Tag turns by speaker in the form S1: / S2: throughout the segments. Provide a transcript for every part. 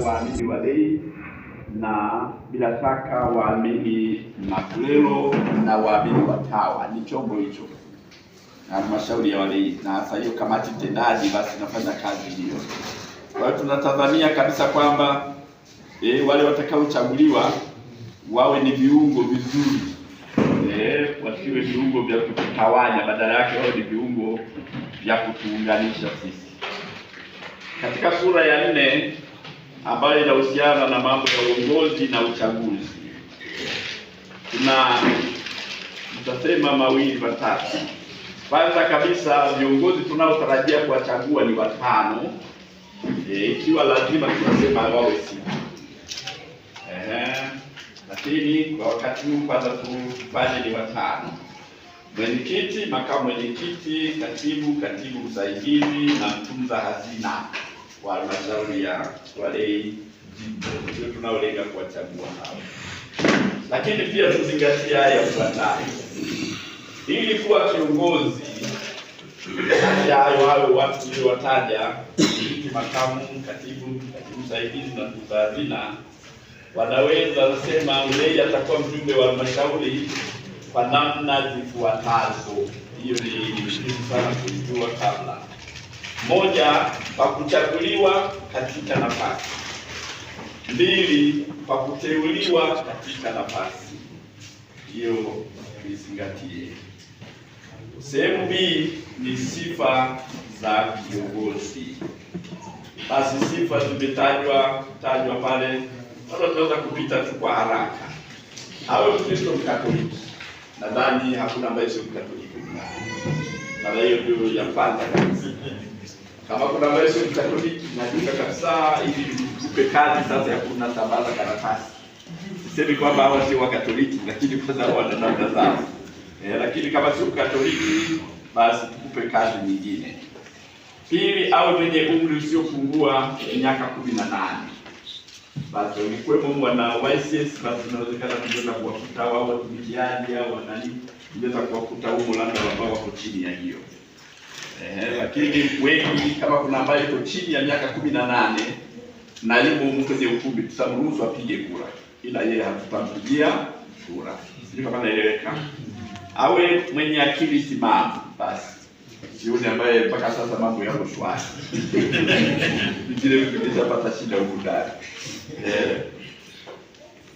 S1: waamini walei na bila shaka waamini Makulelo na waamini watawa. Ni chombo hicho na halmashauri ya walei, na sasa hiyo kamati tendaji basi nafanya kazi hiyo. Kwa hiyo tunatazamia kabisa kwamba wale watakaochaguliwa wawe ni viungo vizuri, wasiwe viungo vya kutawanya, badala yake wawe ni viungo vya kutuunganisha sisi. Katika sura ya 4 ambayo inahusiana na mambo ya uongozi na uchaguzi, tutasema mawili matatu. Kwanza kabisa, viongozi tunaotarajia kuwachagua ni 5, ikiwa lazima tunasema wawe 6. Lakini kwa wakati huu kwanza tufanye ni 5: mwenyekiti, makamu mwenyekiti, katibu msaidizi na mtunza hazina wa halmashauri ya walei ndio tunaolenga kuwachagua hao. Lakini pia tuzingatie haya yafuatayo ili kuwa kiongozi. Hayo watu waliowataja, makamu, katibu msaidizi na mtunza hazina, wanaweza kusema mlei atakuwa mjumbe wa halmashauri kwa namna zifuatazo. Hiyo ni muhimu sana kujua kabla. 1, kwa kuchaguliwa katika nafasi. 2, kwa kuteuliwa katika nafasi. Hiyo tuizingatie. Sehemu B ni sifa za kiongozi. Basi sifa zimetajwa pale. Sasa tunaweza kupita tu kwa haraka. Awe Mkristo Mkatoliki. Nadhani hakuna ambaye sio Mkatoliki. Na hiyo ndio ya kwanza kabisa. Kama kuna ambaye sio Mkatoliki, najua kabisa ili tupe kazi sasa ya kunasambaza karatasi. Sisemi kwamba hawa sio Wakatoliki, lakini kwanza wana namna zao. Lakini kama sio Mkatoliki, basi tukupe kazi nyingine. 2, awe mwenye umri usiopungua miaka 18. Basi ulikuwepo mwana YCS, basi inawezekana tunaweza kuwakuta wao watumikiaji au nani, tunaweza kuwakuta huko labda ambao wako chini ya hiyo. Lakini wengi kama kuna ambaye yuko chini ya miaka 18 na yumo kwenye ukumbi, tutamruhusu apige kura, ila yeye hatutampigia kura. Sio kama naeleweka. Awe mwenye akili timamu, basi sioni ambaye mpaka sasa mambo yako shwari. Vile vimeshapata shida huko ndani.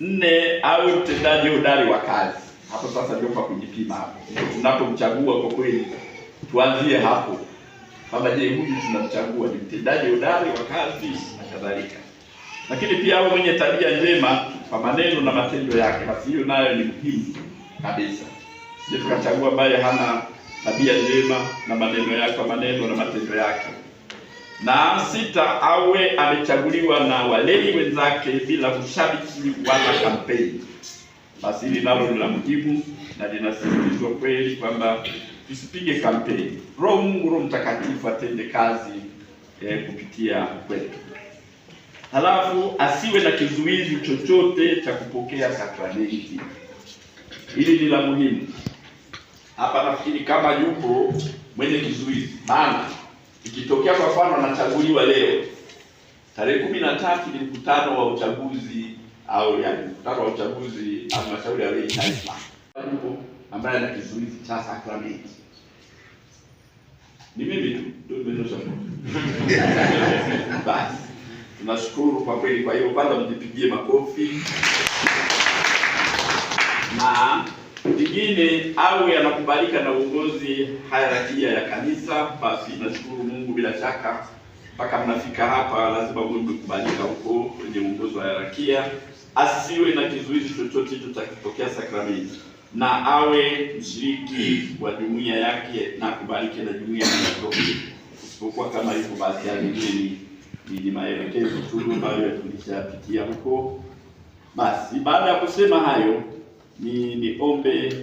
S1: 4, awe mtendaji hodari wa kazi. Hapo sasa ndio kwa kujipima hapo. Tunapomchagua kwa kweli tuanzie hapo. Kama je, huyu tunamchagua ni mtendaji hodari wa kazi na kadhalika. Lakini pia awe mwenye tabia njema kwa maneno na matendo yake. Basi hiyo nayo ni muhimu kabisa. Sije tukachagua ambaye hana tabia njema na maneno yake, kwa maneno na matendo yake. Na 6, awe amechaguliwa na walei wenzake bila ushabiki wala kampeni. Basi hili nalo ni la muhimu na linasisitizwa kweli kwamba tusipige kampeni. Roho Mtakatifu atende kazi kupitia kwetu. Halafu asiwe na kizuizi chochote cha kupokea sakramenti. Hili ni la muhimu. Hapa nafikiri kama yupo mwenye kizuizi, maana ikitokea kwa mfano anachaguliwa leo tarehe 13 ni mkutano wa uchaguzi au mkutano wa uchaguzi halmashauri ya walei taifa, ambaye ana kizuizi cha sakramenti, ni mimi tu ndio nimesema. Basi tunashukuru kwa kweli. Kwa hiyo kwanza mjipigie makofi. Na kingine, awe anakubalika na uongozi hierarchia ya kanisa. Basi nashukuru Mungu, bila shaka mpaka mnafika hapa lazima Mungu kubalika huko kwenye uongozi wa hierarchia. Asiwe na kizuizi chochote hicho cha kupokea sakramenti, na awe mshiriki wa jumuiya yake na kubalike na jumuiya yake. Isipokuwa kama hivyo, basi hili ni maelekezo tu ambayo tulishapitia huko. Basi baada ya kusema hayo, niombe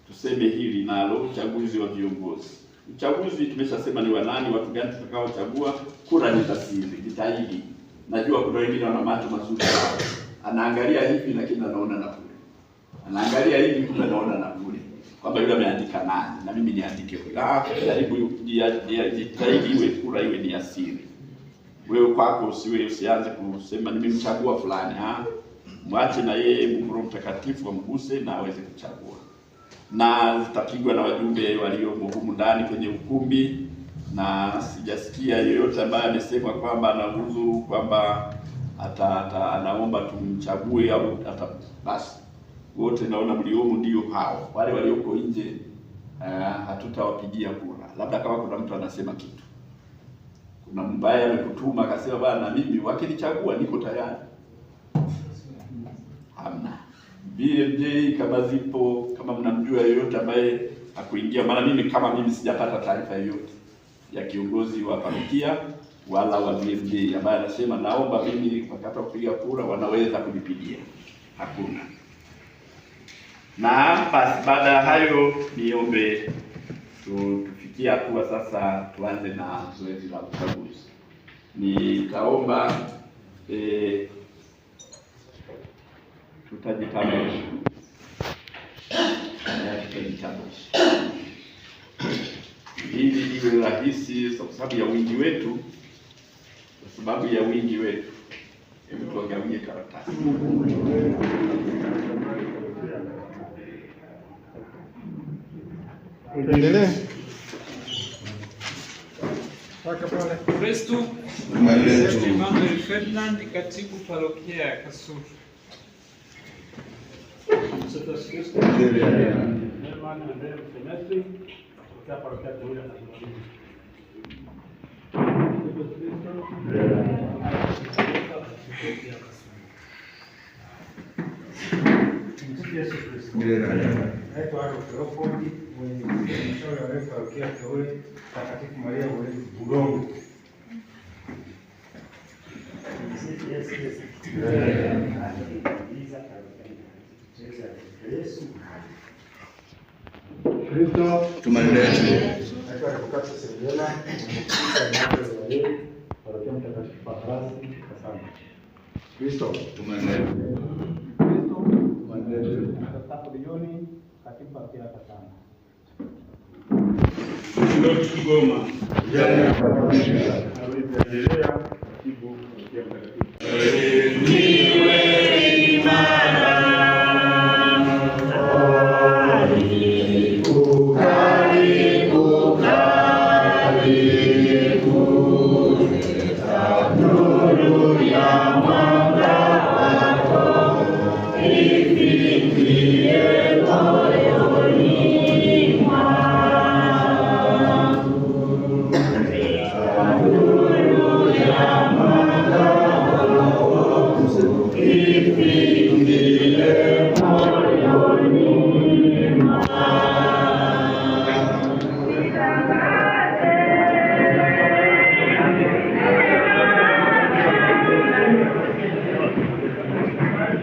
S1: tuseme hili nalo, uchaguzi wa viongozi. Uchaguzi tumeshasema ni wanani, watu gani tutakaochagua. Kura ni za siri, jitahidi. Najua kuna wengine wana macho mazuri, anaangalia hivi lakini anaona na kule, anaangalia hivi kumbe anaona na kule, kwamba yule ameandika nani na mimi niandike kule. Jaribu jitahidi iwe kura iwe ni asiri. wewe kwako usianze kusema nimemchagua fulani. Mwache na yeye Roho Mtakatifu amguse na aweze kuchagua. Na zitapigwa na wajumbe waliomo humu ndani kwenye ukumbi, na sijasikia yoyote ambaye amesema kwamba anaudhu kwamba anaomba tumchague au basi. Wote naona mliomo ndio hao. Wale walioko nje hatutawapigia kura. Labda kama kuna mtu anasema kitu, kuna mbaya amekutuma akasema bana mimi wakinichagua niko tayari. Hamna. BMJ kama zipo, kama mnamjua yoyote ambaye hakuingia, maana mimi sijapata taarifa yoyote ya kiongozi wa parokia wala wa BMJ ambaye anasema naomba mimi wakati wa kupiga kura wanaweza kunipigia. Hakuna. Na basi baada ya hayo niombe tufikie hatua sasa tuanze na zoezi la uchaguzi. Nitaomba tutajitambulisha. Ili iwe rahisi kwa sababu ya wingi wetu. Hebu tuangalie karatasi.
S2: Endelee.
S3: Kristo Emmanuel Ferdinand, katibu parokia ya Kasulu.
S2: Kristo
S4: tumaendelee.
S2: Kristo
S4: Tumaendelee.
S1: Kigoma.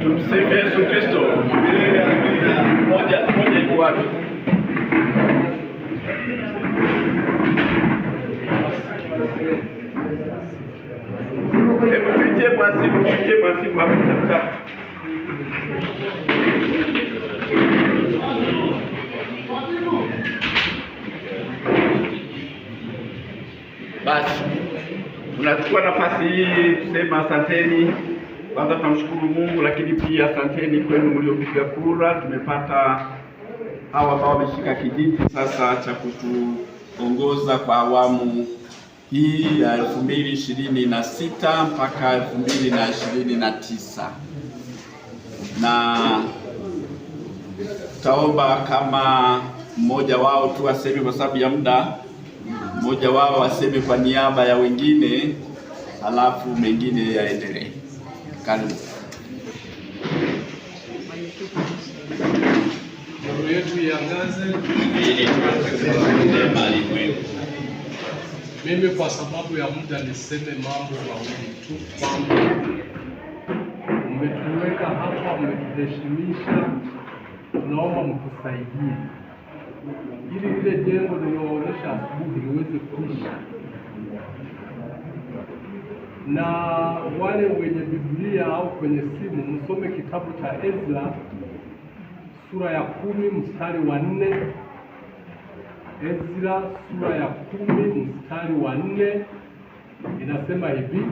S1: Tumsifu Yesu Kristo. Moja iko wapi? Hebu pitie kwa simu hapo tata. Basi tunachukua nafasi hii kusema asanteni. Kwanza tunamshukuru Mungu, lakini pia asanteni kwenu mliopiga kura. Tumepata hawa ambao wameshika kijiti sasa cha kutuongoza kwa awamu hii ya 2026 mpaka 2029. Na tutaomba kama mmoja wao tu aseme, kwa sababu ya muda, mmoja wao aseme kwa niaba ya wengine, halafu mengine yaendelee. Karibu.
S3: Nuru yetu iangaze. Mimi kwa sababu ya muda niseme mambo mawili tu, kwamba mmetuweka hapa, mmetuheshimisha, tunaomba mtusaidie ili lile jengo lililoonyesha asubuhi liweze kuisha, na wale wenye Biblia au kwenye simu msome kitabu cha Ezra sura ya 10 mstari wa 4. Ezra sura ya 10 mstari wa 4 inasema hivi: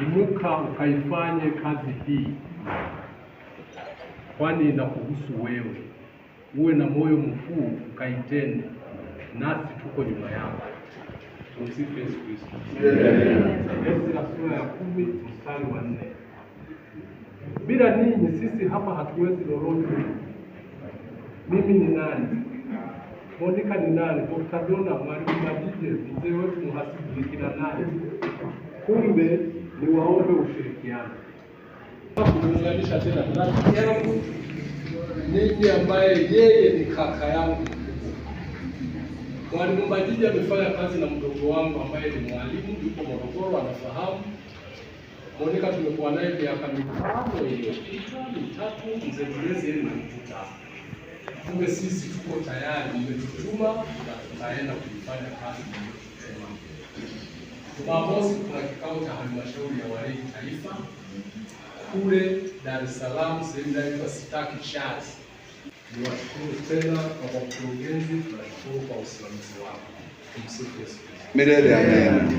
S3: inuka ukaifanye kazi hii, kwani inakuhusu wewe. Uwe na moyo mkuu ukaitende, nasi tuko nyuma yako. Tumsifu Yesu Kristo. Ezra sura ya 10 mstari wa 4. Bila ninyi sisi hapa hatuwezi lolote. Mimi ni nani? Monica ni nani? Dr. Dona, Mwalimu Madije, mzee wetu mhasibu ni kina nani? Kumbe ni waombe ushirikiano. Kuunganisha tena rafiki yangu ninyi ambaye yeye ni kaka yangu. Mwalimu Madije amefanya kazi na mdogo wangu ambaye ni mwalimu yuko Morogoro, anafahamu. Monica tumekuwa naye miaka 5 iliyopita, 3, mzee Mlezi yeye mkuta. Kumbe sisi tuko tayari, umetutuma na tutaenda kuifanya kazi tunayosema. Jumamosi kuna kikao cha halmashauri ya walei taifa kule Dar es Salaam, sehemu inaitwa Sitaki Chazi. Niwashukuru tena kwa mkurugenzi, tunashukuru kwa usimamizi wako. Tumsifu Yesu Kristo.
S2: Milele amina.